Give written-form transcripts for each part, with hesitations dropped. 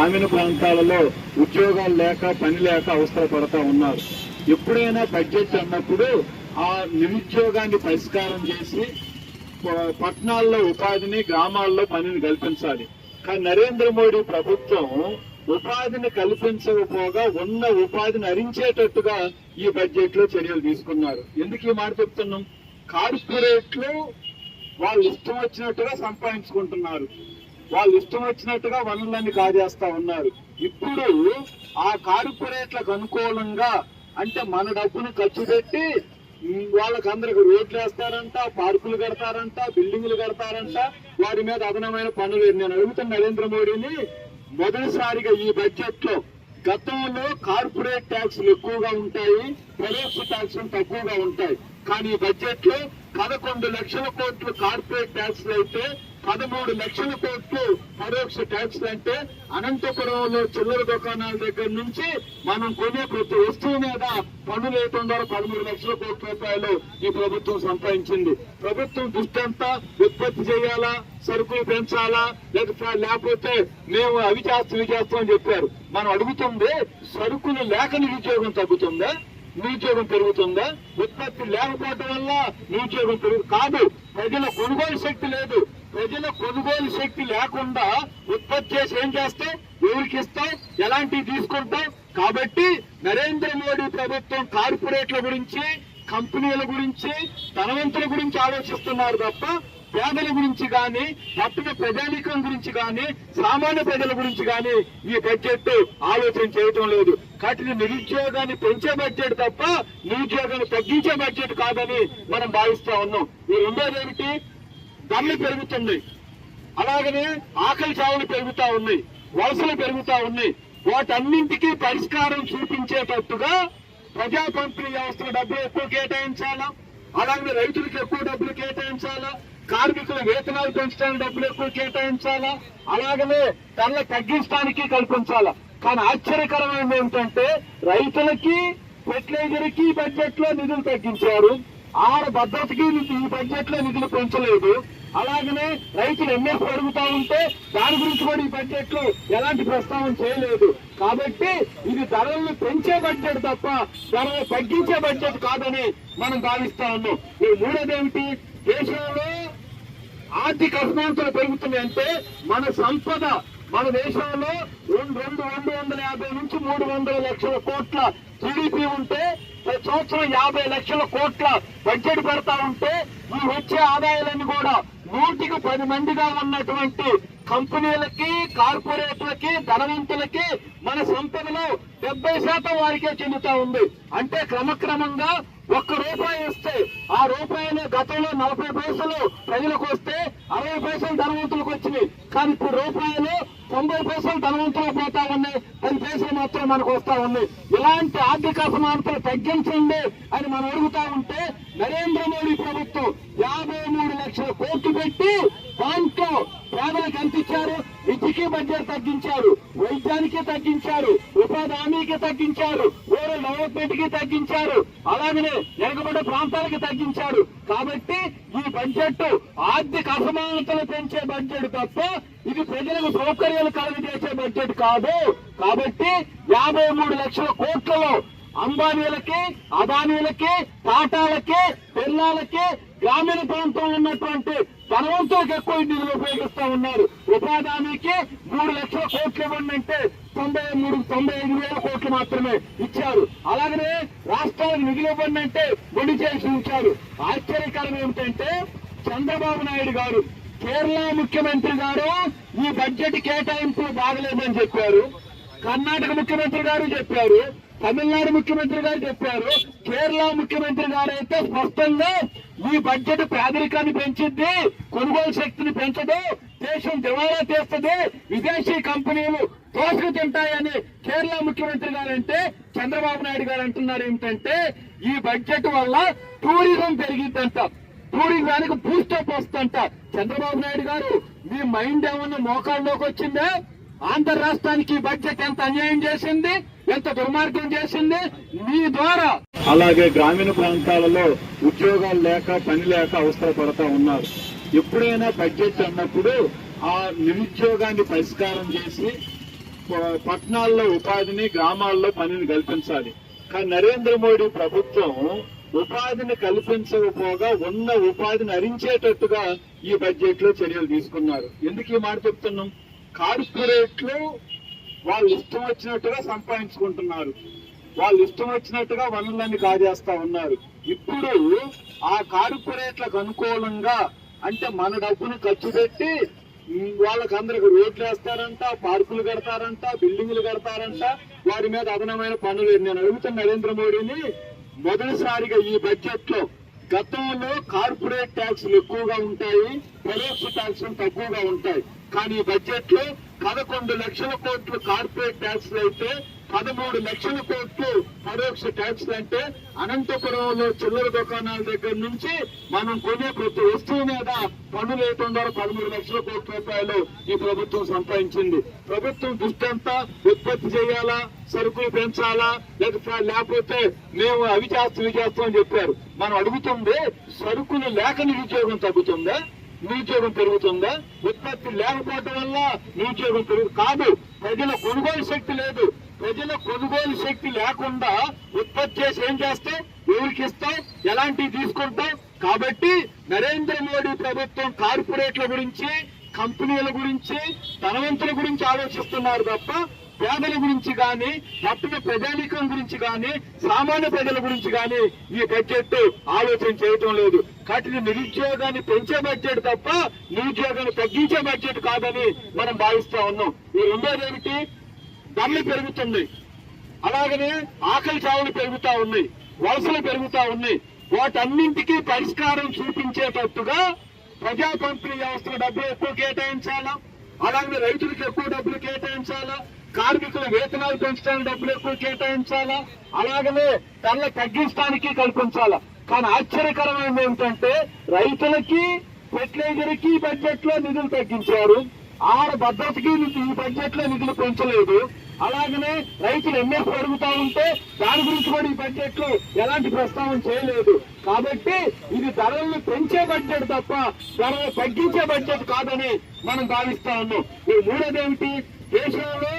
గ్రామీణ ప్రాంతాలలో ఉద్యోగాలు లేక పని లేక అవసరం పడతా ఉన్నారు. ఎప్పుడైనా బడ్జెట్ అన్నప్పుడు ఆ నిరుద్యోగాన్ని పరిష్కారం చేసి పట్టణాల్లో ఉపాధిని, గ్రామాల్లో పనిని కల్పించాలి. కానీ నరేంద్ర మోడీ ప్రభుత్వం ఉపాధిని కల్పించకపోగా ఉన్న ఉపాధిని హరించేటట్టుగా ఈ బడ్జెట్ లో చర్యలు తీసుకున్నారు. ఎందుకు ఈ మాట చెప్తున్నాం? కార్పొరేట్లు వాళ్ళు ఇష్టం వచ్చినట్టుగా సంపాదించుకుంటున్నారు, వాళ్ళు ఇష్టం వచ్చినట్టుగా వనరులన్నీ కాజేస్తా ఉన్నారు. ఇప్పుడు ఆ కార్పొరేట్లకు అనుకూలంగా అంటే మన డబ్బును ఖర్చు పెట్టి వాళ్ళకందరికి రోడ్లు వేస్తారంట, పార్కులు కడతారంట, బిల్డింగులు కడతారంట, వారి మీద అదనమైన పనులు. నేను అడుగుతున్న నరేంద్ర మోడీని, మొదటిసారిగా ఈ బడ్జెట్ లో గతంలో కార్పొరేట్ ట్యాక్సులు ఎక్కువగా ఉంటాయి, పరోక్ష ట్యాక్సులు తక్కువగా ఉంటాయి. కానీ ఈ బడ్జెట్ లో 11 లక్షల కోట్లు కార్పొరేట్ ట్యాక్సులు అయితే 13 లక్షల కోట్లు పరోక్ష ట్యాక్సులు. అంటే అనంతపురంలో చిల్లర దుకాణాల దగ్గర నుంచి మనం కొనే ప్రతి వస్తువు మీద పన్నులు వేయటం ద్వారా 13 లక్షల కోట్ల రూపాయలు ఈ ప్రభుత్వం సంపాదించింది. ప్రభుత్వం దృష్టి అంతా ఉత్పత్తి చేయాలా, సరుకులు పెంచాలా, లేకపోతే మేము అవి చేస్తాం అని చెప్పారు. మనం అడుగుతుంది, సరుకులు లేక నిరుద్యోగం తగ్గుతుందా, నిరుద్యోగం పెరుగుతుందా? ఉత్పత్తి లేకపోవటం వల్ల నిరుద్యోగం కాదు, ప్రజల కొనుగోలు శక్తి లేదు. ప్రజల కొనుగోలు శక్తి లేకుండా ఉత్పత్తి చేసి ఏం చేస్తాం, ఎవరికి ఇస్తాం, ఎలాంటివి తీసుకుంటాం? కాబట్టి నరేంద్ర మోడీ ప్రభుత్వం కార్పొరేట్ల గురించి, కంపెనీల గురించి, ధనవంతుల గురించి ఆలోచిస్తున్నారు తప్ప పేదల గురించి కానీ, పట్టణ ప్రజానీకం గురించి కానీ, సామాన్య ప్రజల గురించి కానీ ఈ బడ్జెట్ ఆలోచన చేయటం లేదు. కాబట్టి నిరుద్యోగాన్ని పెంచే బడ్జెట్ తప్ప నిరుద్యోగాన్ని తగ్గించే బడ్జెట్ కాదని మనం భావిస్తా ఉన్నాం. ఈ రెండోది ఏమిటి? ధరలు పెరుగుతున్నాయి, అలాగనే ఆకలి చావులు పెరుగుతా ఉన్నాయి, వలసలు పెరుగుతా ఉన్నాయి. వాటన్నింటికీ పరిష్కారం చూపించేటట్టుగా ప్రజా పంపిణీ వ్యవస్థలో డబ్బులు ఎక్కువ కేటాయించాలా, అలాగే రైతులకు ఎక్కువ డబ్బులు కేటాయించాలా, కార్మికుల వేతనాలు పెంచడానికి డబ్బులు ఎక్కువ కేటాయించాలా, అలాగనే ధరలు తగ్గించడానికి కల్పించాలా. కానీ ఆశ్చర్యకరమైనది ఏమిటంటే రైతులకి, ఫెర్టిలైజర్కి బడ్జెట్ లో నిధులు తగ్గించారు, ఆహార భద్రతకి ఈ బడ్జెట్ లో నిధులు పెంచలేదు. అలాగనే రైతులు ఎంఎస్ అడుగుతా ఉంటే దాని గురించి కూడా ఈ బడ్జెట్ లో ఎలాంటి ప్రస్తావన చేయలేదు. కాబట్టి ఇది ధరలను పెంచే బడ్జెట్ తప్ప ధరలు తగ్గించే బడ్జెట్ కాదని మనం భావిస్తా ఉన్నాం. ఈ మూడోదేమిటి? దేశంలో ఆర్థిక అసమానతలు పెరుగుతున్నాయంటే మన సంపద, మన దేశంలో 250 నుంచి 300 లక్షల కోట్ల జీడీపీ ఉంటే ప్రతి సంవత్సరం 50 లక్షల కోట్ల బడ్జెట్ పెడతా ఉంటే ఈ వచ్చే ఆదాయాలన్నీ కూడా 100కి 10 మందిగా ఉన్నటువంటి కంపెనీలకి, కార్పొరేట్లకి, ధనవంతులకి మన సంపదలో 70% వారికే చెందుతా ఉంది. అంటే క్రమక్రమంగా ₹1 ఇస్తే ఆ రూపాయలు గతంలో 40 పైసలు ప్రజలకు వస్తే 60 పైసలు ధనవంతులకు వచ్చినాయి. కానీ ఇప్పుడు రూపాయలు 90 పైసలు ధనవంతులకు పోతా ఉన్నాయి, 10 పైసలు మాత్రం మనకు వస్తా ఉన్నాయి. ఇలాంటి ఆర్థిక అసమానతలు తగ్గించండి అని మనం అడుగుతా ఉంటే నరేంద్ర మోడీ ప్రభుత్వం 53 లక్షల కోట్లు పెట్టి దాంట్లో పేదలకు ఎంత ఇచ్చారు? విద్యకి బడ్జెట్ తగ్గించారు, వైద్యానికి తగ్గించారు, ఉపాధి హామీకి తగ్గించారు, రూరల్ డెవలప్మెంట్ కి తగ్గించారు, అలాగనే వెనుకబడ్డ ప్రాంతాలకు తగ్గించారు. కాబట్టి ఈ బడ్జెట్ ఆర్థిక అసమానతలు పెంచే బడ్జెట్ తప్ప ఇది ప్రజలకు సౌకర్యాలు కలుగజేసే బడ్జెట్ కాదు. కాబట్టి 53 లక్షల కోట్లలో అంబానీలకి, అదానీలకి, టాటాలకి, బిర్లాలకి, గ్రామీణ ప్రాంతంలో ఉన్నటువంటి ధనవంతులకు ఎక్కువ నిధులు ఉపయోగిస్తా ఉన్నారు. ఉపాధి హామీకి 3 లక్షల కోట్లు ఇవ్వండి 95 వేల కోట్లు మాత్రమే ఇచ్చారు. అలాగనే రాష్ట్రాలకు నిధులు ఇవ్వండి మొండి చేసి ఉంచారు. ఆశ్చర్యకరం ఏమిటంటే చంద్రబాబు నాయుడు గారు, కేరళ ముఖ్యమంత్రి గారు ఈ బడ్జెట్ కేటాయింపులు బాగలేదని చెప్పారు, కర్ణాటక ముఖ్యమంత్రి గారు చెప్పారు, తమిళనాడు ముఖ్యమంత్రి గారు చెప్పారు, కేరళ ముఖ్యమంత్రి గారు అయితే స్పష్టంగా ఈ బడ్జెట్ పేదరికాన్ని పెంచింది, కొనుగోలు శక్తిని పెంచదు, దేశం దివాలా తీస్తుంది, విదేశీ కంపెనీలు దోసుకు తింటాయని కేరళ ముఖ్యమంత్రి గారు అంటే చంద్రబాబు నాయుడు గారు అంటున్నారు ఏమిటంటే ఈ బడ్జెట్ వల్ల టూరిజం పెరిగిద్దంట, టూరిజానికి బూస్టప్ వస్తుందంట. చంద్రబాబు నాయుడు గారు మీ మైండ్ ఏమన్నా మోకాల్లోకి వచ్చిందా? ఆంధ్ర రాష్ట్రానికి బడ్జెట్ ఎంత అన్యాయం చేసింది, ఎంత దుర్మార్గం చేసింది మీ ద్వారా. అలాగే గ్రామీణ ప్రాంతాలలో ఉద్యోగాలు లేక, పని లేక అవసరం పడతా ఉన్నారు. ఎప్పుడైనా బడ్జెట్ అన్నప్పుడు ఆ నిరుద్యోగాన్ని పరిష్కారం చేసి పట్టణాల్లో ఉపాధిని, గ్రామాల్లో పనిని కల్పించాలి. కానీ నరేంద్ర మోడీ ప్రభుత్వం ఉపాధిని కల్పించకపోగా ఉన్న ఉపాధిని హరించేటట్టుగా ఈ బడ్జెట్ లో చర్యలు తీసుకున్నారు. ఎందుకు ఈ మాట చెప్తున్నాం? కార్పొరేట్లు వాళ్ళు ఇష్టం వచ్చినట్టుగా సంపాదించుకుంటున్నారు, వాళ్ళు ఇష్టం వచ్చినట్టుగా వనరులన్నీ కాజేస్తా ఉన్నారు. ఇప్పుడు ఆ కార్పొరేట్లకు అనుకూలంగా అంటే మన డబ్బును ఖర్చు పెట్టి వాళ్ళకందరికి రోడ్లు వేస్తారంట, పార్కులు కడతారంట, బిల్డింగులు కడతారంట, వారి మీద అదనమైన పనులు. నేను అడుగుతున్న నరేంద్ర మోడీని, మొదటిసారిగా ఈ బడ్జెట్ లో గతంలో కార్పొరేట్ ట్యాక్సులు ఎక్కువగా ఉంటాయి, పరోక్ష ట్యాక్సులు తక్కువగా ఉంటాయి. కానీ ఈ బడ్జెట్ లో 11 లక్షల కోట్లు కార్పొరేట్ ట్యాక్సులు అయితే 13 లక్షల కోట్లు పరోక్ష ట్యాక్సులు. అంటే అనంతపురంలో చిల్లర దుకాణాల దగ్గర నుంచి మనం కొనే ప్రతి వస్తువు మీద పన్నులు వేయటం ద్వారా 13 లక్షల కోట్ల రూపాయలు ఈ ప్రభుత్వం సంపాదించింది. ప్రభుత్వం దృష్టి అంతా ఉత్పత్తి చేయాలా, సరుకులు పెంచాలా, లేకపోతే మేము అవి చేస్తాం అని చెప్పారు. మనం అడుగుతుంది, సరుకులు లేక నిరుద్యోగం తగ్గుతుందా, నిరుద్యోగం పెరుగుతుందా? ఉత్పత్తి లేకపోవడం వల్ల నిరుద్యోగం కాదు, ప్రజల కొనుగోలు శక్తి లేదు. ప్రజల కొనుగోలు శక్తి లేకుండా ఉత్పత్తి చేసి ఏం చేస్తాం, ఎవరికి ఇస్తాం, ఎలాంటివి తీసుకుంటాం? కాబట్టి నరేంద్ర మోడీ ప్రభుత్వం కార్పొరేట్ల గురించి, కంపెనీల గురించి, ధనవంతుల గురించి ఆలోచిస్తున్నారు తప్ప పేదల గురించి కానీ, పట్టణ ప్రజానీకం గురించి కానీ, సామాన్య ప్రజల గురించి కానీ ఈ బడ్జెట్ ఆలోచన చేయటం లేదు. కాబట్టి నిరుద్యోగాన్ని పెంచే బడ్జెట్ తప్ప నిరుద్యోగాన్ని తగ్గించే బడ్జెట్ కాదని మనం భావిస్తా ఉన్నాం. ఈ రెండోది ఏమిటి? ధరలు పెరుగుతుంది, అలాగనే ఆకలి చావులు పెరుగుతా ఉన్నాయి, వలసలు పెరుగుతా ఉన్నాయి. వాటన్నింటికీ పరిష్కారం చూపించేటట్టుగా ప్రజా పంపిణీ వ్యవస్థలో డబ్బులు ఎక్కువ కేటాయించాలా, అలాగే రైతులకు ఎక్కువ డబ్బులు కేటాయించాలా, కార్మికుల వేతనాలు పెంచడానికి డబ్బులు ఎక్కువ కేటాయించాలా, అలాగనే ధరలు తగ్గించడానికి కల్పించాలా. కానీ ఆశ్చర్యకరమైనది ఏమిటంటే రైతులకి, ఫెర్టిలైజర్ కి బడ్జెట్ లో నిధులు తగ్గించారు, ఆహార భద్రతకి ఈ బడ్జెట్ లో నిధులు పెంచలేదు. అలాగనే రైతులు ఎంఎస్పీ అడుగుతా ఉంటే దాని గురించి కూడా ఈ బడ్జెట్ లో ఎలాంటి ప్రస్తావన చేయలేదు. కాబట్టి ఇది ధరలను పెంచే బడ్జెట్ తప్ప ధరలు తగ్గించే బడ్జెట్ కాదని మనం భావిస్తా ఉన్నాం. ఈ మూడోదేమిటి? దేశంలో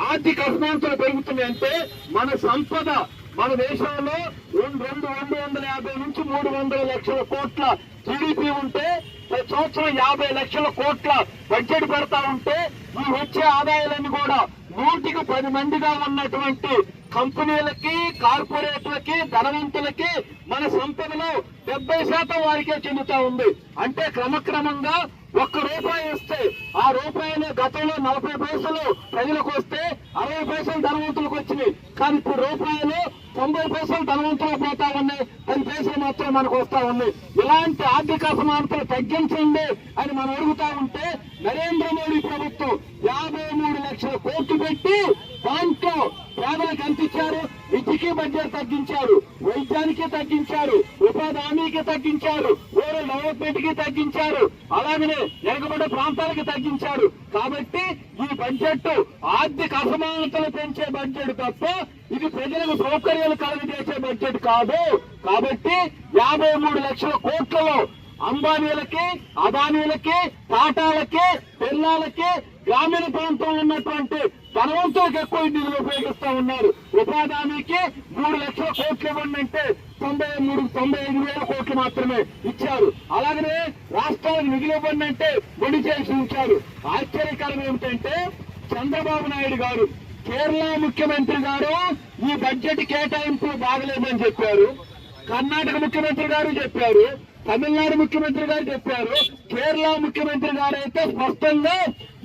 ఆర్థిక అసమానతలు పెరుగుతున్నాయంటే మన సంపద, మన దేశంలో 250 నుంచి 300 లక్షల కోట్ల జీడీపీ ఉంటే ప్రతి సంవత్సరం 50 లక్షల కోట్ల బడ్జెట్ పెడతా ఉంటే ఈ వచ్చే ఆదాయాలన్నీ కూడా 100కి 10 మందిగా ఉన్నటువంటి కంపెనీలకి, కార్పొరేట్లకి, ధనవంతులకి మన సంపదలో 70% వారికే చెందుతా ఉంది. అంటే క్రమక్రమంగా ₹1 ఇస్తే ఆ రూపాయలు గతంలో 40 పైసలు ప్రజలకు వస్తే 60 పైసలు ధనవంతులకు వచ్చినాయి. కానీ ఇప్పుడు రూపాయలు 90 పైసలు ధనవంతులు పోతా ఉన్నాయి, 10 పైసలు మాత్రం మనకు వస్తా ఉన్నాయి. ఇలాంటి ఆర్థిక అసమానతలు తగ్గించండి అని మనం అడుగుతా ఉంటే నరేంద్ర మోడీ ప్రభుత్వం 53 లక్షల కోట్లు పెట్టి దాంట్లో పేదలకు ఎంత ఇచ్చారు? విద్యకి బడ్జెట్ తగ్గించారు, వైద్యానికి తగ్గించారు, ఉపాధి హామీకి తగ్గించారు, రూరల్ డెవలప్మెంట్ కి తగ్గించారు, అలాగనే వెనుకబడ్డ ప్రాంతాలకు తగ్గించారు. కాబట్టి ఈ బడ్జెట్ ఆర్థిక అసమానతలు పెంచే బడ్జెట్ తప్ప ఇది ప్రజలకు సౌకర్యాలు కలుగజేసే బడ్జెట్ కాదు. కాబట్టి 53 లక్షల కోట్లలో అంబానీలకి, అదానీలకి, టాటాలకి, బిర్లాలకి, గ్రామీణ ప్రాంతంలో ఉన్నటువంటి ధనవంతులకు ఎక్కువ నిధులు ఉపయోగిస్తా ఉన్నారు. ఉపాధి హామీకి 3 లక్షల కోట్లు ఇవ్వండి 95 వేల కోట్లు మాత్రమే ఇచ్చారు. అలాగనే రాష్ట్రాలకు నిధులు ఇవ్వండి బడి చేసి ఉంచారు. ఆశ్చర్యకరం ఏమిటంటే చంద్రబాబు నాయుడు గారు, కేరళ ముఖ్యమంత్రి గారు ఈ బడ్జెట్ కేటాయింపు బాగలేదని చెప్పారు, కర్ణాటక ముఖ్యమంత్రి గారు చెప్పారు, తమిళనాడు ముఖ్యమంత్రి గారు చెప్పారు, కేరళ ముఖ్యమంత్రి గారు అయితే స్పష్టంగా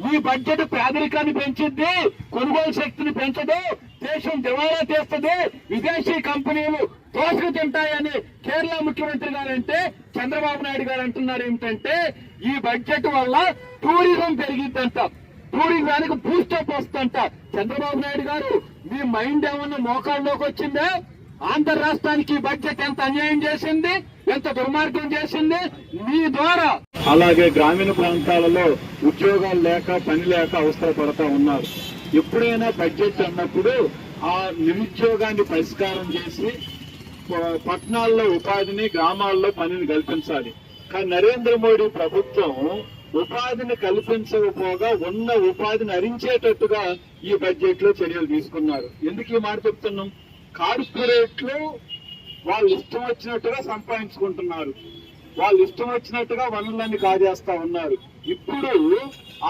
ఈ బడ్జెట్ పేదరికాన్ని పెంచింది, కొనుగోలు శక్తిని పెంచదు, దేశం దివాళా తీస్తుంది, విదేశీ కంపెనీలు దోసుకు తింటాయని కేరళ ముఖ్యమంత్రి గారు అంటే చంద్రబాబు నాయుడు గారు అంటున్నారు ఏమిటంటే ఈ బడ్జెట్ వల్ల టూరిజం పెరిగిద్దంట, టూరిజానికి బూస్టప్ వస్తుందంట. చంద్రబాబు నాయుడు గారు మీ మైండ్ ఏమన్నా మోకాల్లోకి వచ్చిందా? ఆంధ్ర రాష్ట్రానికి బడ్జెట్ ఎంత అన్యాయం చేసింది, ఎంత దుర్మార్గం చేసింది మీ ద్వారా. అలాగే గ్రామీణ ప్రాంతాలలో ఉద్యోగాలు లేక, పని లేక అవసరపడతా ఉన్నారు. ఎప్పుడైనా బడ్జెట్ అన్నప్పుడు ఆ నిరుద్యోగాన్ని పరిష్కారం చేసి పట్టణాల్లో ఉపాధిని, గ్రామాల్లో పనిని కల్పించాలి. కానీ నరేంద్ర మోడీ ప్రభుత్వం ఉపాధిని కల్పించకపోగా ఉన్న ఉపాధిని హరించేటట్టుగా ఈ బడ్జెట్ లో చర్యలు తీసుకున్నారు. ఎందుకు ఈ మాట చెప్తున్నాం? కార్పొరేట్లు వాళ్ళు ఇష్టం వచ్చినట్టుగా సంపాదించుకుంటున్నారు, వాళ్ళు ఇష్టం వచ్చినట్టుగా వనరులన్నీ కాజేస్తా ఉన్నారు. ఇప్పుడు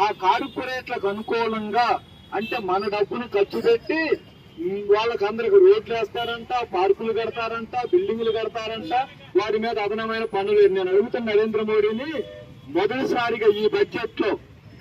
ఆ కార్పొరేట్లకు అనుకూలంగా అంటే మన డబ్బును ఖర్చు పెట్టి వాళ్ళకందరికి రోడ్లు వేస్తారంట, పార్కులు కడతారంట, బిల్డింగ్లు కడతారంట, వారి మీద అదనమైన పనులు. నేను అడుగుతున్న నరేంద్ర మోడీని, మొదటిసారిగా ఈ బడ్జెట్ లో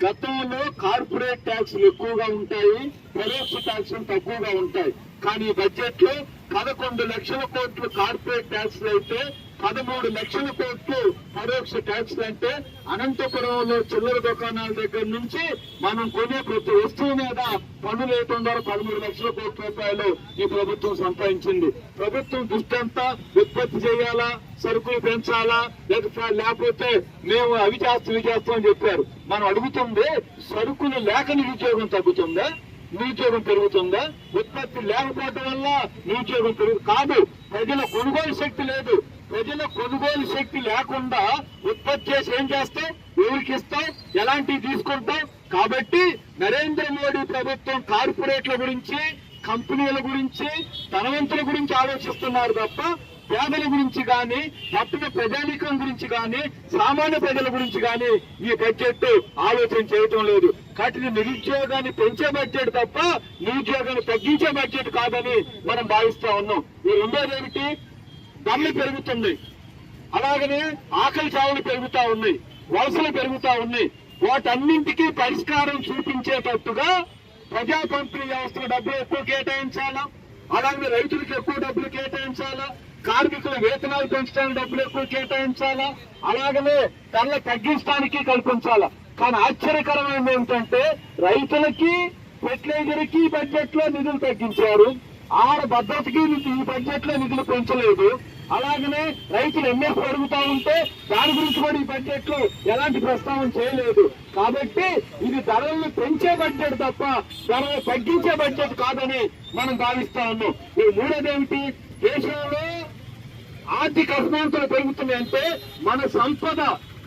గతంలో కార్పొరేట్ ట్యాక్సులు ఎక్కువగా ఉంటాయి, పరోక్ష ట్యాక్సులు తక్కువగా ఉంటాయి. కానీ ఈ బడ్జెట్ లో 11 లక్షల కోట్లు కార్పొరేట్ ట్యాక్సులు అయితే 13 లక్షల కోట్లు పరోక్ష ట్యాక్స్. అంటే అనంతపురంలో చిల్లర దుకాణాల దగ్గర నుంచి మనం కొనే ప్రతి వస్తువు మీద పన్నులు వేయటం ద్వారా 13 లక్షల కోట్ల రూపాయలు ఈ ప్రభుత్వం సంపాదించింది. ప్రభుత్వం దృష్టి అంతా ఉత్పత్తి చేయాలా, సరుకులు పెంచాలా, లేకపోతే మేము అవి చేస్తాం అని చెప్పారు. మనం అడుగుతుంది, సరుకులు లేక నిరుద్యోగం తగ్గుతుందా, నిరుద్యోగం పెరుగుతుందా? ఉత్పత్తి లేకపోవడం వల్ల నిరుద్యోగం కాదు, ప్రజల కొనుగోలు శక్తి లేదు. ప్రజల కొనుగోలు శక్తి లేకుండా ఉత్పత్తి చేసి ఏం చేస్తాం, ఎవరికి ఇస్తాం, ఎలాంటివి తీసుకుంటాం? కాబట్టి నరేంద్ర మోడీ ప్రభుత్వం కార్పొరేట్ల గురించి, కంపెనీల గురించి, ధనవంతుల గురించి ఆలోచిస్తున్నారు తప్ప పేదల గురించి కానీ, పట్టణ ప్రజానీకం గురించి కానీ, సామాన్య ప్రజల గురించి కానీ ఈ బడ్జెట్ ఆలోచన చేయటం లేదు. కాబట్టి నిరుద్యోగాన్ని పెంచే బడ్జెట్ తప్ప నిరుద్యోగాన్ని తగ్గించే బడ్జెట్ కాదని మనం భావిస్తా ఉన్నాం. ఈ రెండోది ఏమిటి? ధరలు పెరుగుతున్నాయి, అలాగనే ఆకలి చావులు పెరుగుతా ఉన్నాయి, వలసలు పెరుగుతా ఉన్నాయి. వాటన్నింటికీ పరిష్కారం చూపించేటట్టుగా ప్రజా పంపిణీ వ్యవస్థకు డబ్బులు ఎక్కువ కేటాయించాలా, అలాగే రైతులకు ఎక్కువ డబ్బులు కేటాయించాలా, కార్మికుల వేతనాలు పెంచడానికి డబ్బులు ఎక్కువ కేటాయించాలా, అలాగనే ధరలు తగ్గించడానికి కల్పించాలా. కానీ ఆశ్చర్యకరమైనది ఏమిటంటే రైతులకి, ఫెర్టిలైజర్ కి బడ్జెట్ లో నిధులు తగ్గించారు, ఆహార భద్రతకి ఈ బడ్జెట్ లో నిధులు పెంచలేదు. అలాగనే రైతులు ఎంఎస్ అడుగుతా ఉంటే దాని గురించి కూడా ఈ బడ్జెట్ లో ఎలాంటి ప్రస్తావన చేయలేదు. కాబట్టి ఇది ధరలను పెంచే బడ్జెట్ తప్ప ధరలు తగ్గించే బడ్జెట్ కాదని మనం భావిస్తా ఉన్నాం. ఈ మూడోది ఏమిటి? దేశంలో ఆర్థిక అసమానతలు పెరుగుతున్నాయంటే మన సంపద,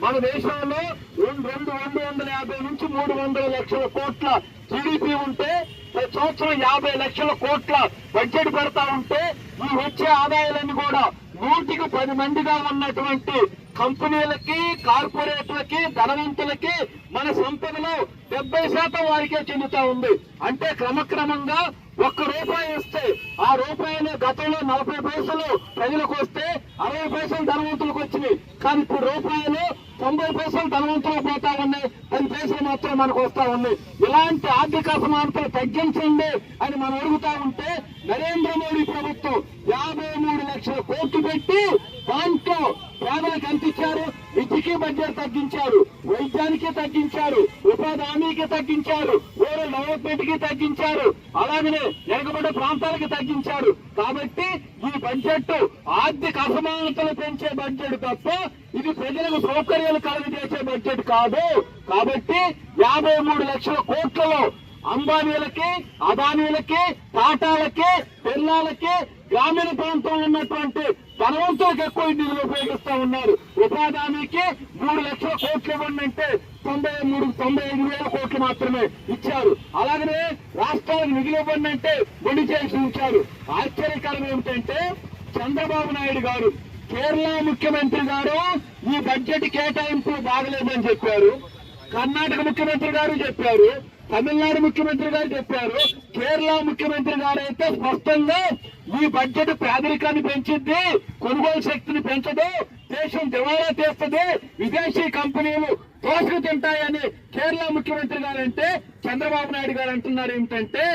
మన దేశంలో 250 నుంచి 300 లక్షల కోట్ల జీడీపీ ఉంటే ప్రతి సంవత్సరం 50 లక్షల కోట్ల బడ్జెట్ పెడతా ఉంటే ఈ వచ్చే ఆదాయాలన్నీ కూడా 100కి 10 మందిగా ఉన్నటువంటి కంపెనీలకి, కార్పొరేట్లకి, ధనవంతులకి మన సంపదలో 70% వారికే చెందుతా ఉంది. అంటే క్రమక్రమంగా ₹1 ఇస్తే ఆ రూపాయలు గతంలో 40 పైసలు ప్రజలకు వస్తే 60 పైసలు ధనవంతులకు వచ్చినాయి. కానీ ఇప్పుడు రూపాయలు 90 పైసలు ధనవంతులకు పోతా ఉన్నాయి, 10 పైసలు మాత్రం మనకు వస్తా ఉన్నాయి. ఇలాంటి ఆర్థిక అసమానతలు తగ్గించండి అని మనం అడుగుతా ఉంటే నరేంద్ర మోడీ ప్రభుత్వం 53 లక్షల కోట్లు పెట్టి దాంట్లో పేదలకు ఎంత ఇచ్చారు? విద్యకి బడ్జెట్ తగ్గించారు, వైద్యానికి తగ్గించారు, ఉపాధి హామీకి తగ్గించారు, రూరల్ డెవలప్మెంట్ కి తగ్గించారు, అలాగనే వెనుకబడ్డ ప్రాంతాలకి తగ్గించారు. కాబట్టి ఈ బడ్జెట్ ఆర్థిక అసమానతలు పెంచే బడ్జెట్ తప్ప ఇది ప్రజలకు సౌకర్యాలు కలుగజేసే బడ్జెట్ కాదు. కాబట్టి 53 లక్షల కోట్లలో అంబానీలకి, అదానీలకి, టాటాలకి, బిర్లాలకి, గ్రామీణ ప్రాంతంలో ఉన్నటువంటి ధనవంతులకు ఎక్కువ నిధులు ఉపయోగిస్తా ఉన్నారు. ఉపాధి హామీకి 3 లక్షల కోట్లు ఇవ్వండి 95 వేల కోట్లు మాత్రమే ఇచ్చారు. అలాగనే రాష్ట్రాలకు నిధులు ఇవ్వండి మొండి చేసి ఉంచారు. ఆశ్చర్యకరం ఏమిటంటే చంద్రబాబు నాయుడు గారు, కేరళ ముఖ్యమంత్రి గారు ఈ బడ్జెట్ కేటాయింపులు బాగలేదని చెప్పారు, కర్ణాటక ముఖ్యమంత్రి గారు చెప్పారు, తమిళనాడు ముఖ్యమంత్రి గారు చెప్పారు, కేరళ ముఖ్యమంత్రి గారు అయితే స్పష్టంగా ఈ బడ్జెట్ పేదరికాన్ని పెంచింది, కొనుగోలు శక్తిని పెంచదు, దేశం దివాళా తీస్తుంది, విదేశీ కంపెనీలు దోసుకు తింటాయని కేరళ ముఖ్యమంత్రి గారు అంటే చంద్రబాబు నాయుడు గారు అంటున్నారు ఏమిటంటే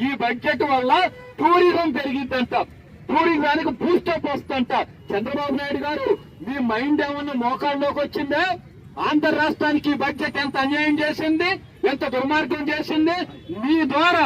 ఈ బడ్జెట్ వల్ల టూరిజం పెరిగిద్దంట, టూరిజానికి బూస్టప్ వస్తుందంట. చంద్రబాబు నాయుడు గారు మీ మైండ్ ఏమన్నా మోకాల్లోకి వచ్చిందా? ఆంధ్ర రాష్ట్రానికి బడ్జెట్ ఎంత అన్యాయం చేసింది, ఎంత దుర్మార్గం చేసింది మీ ద్వారా.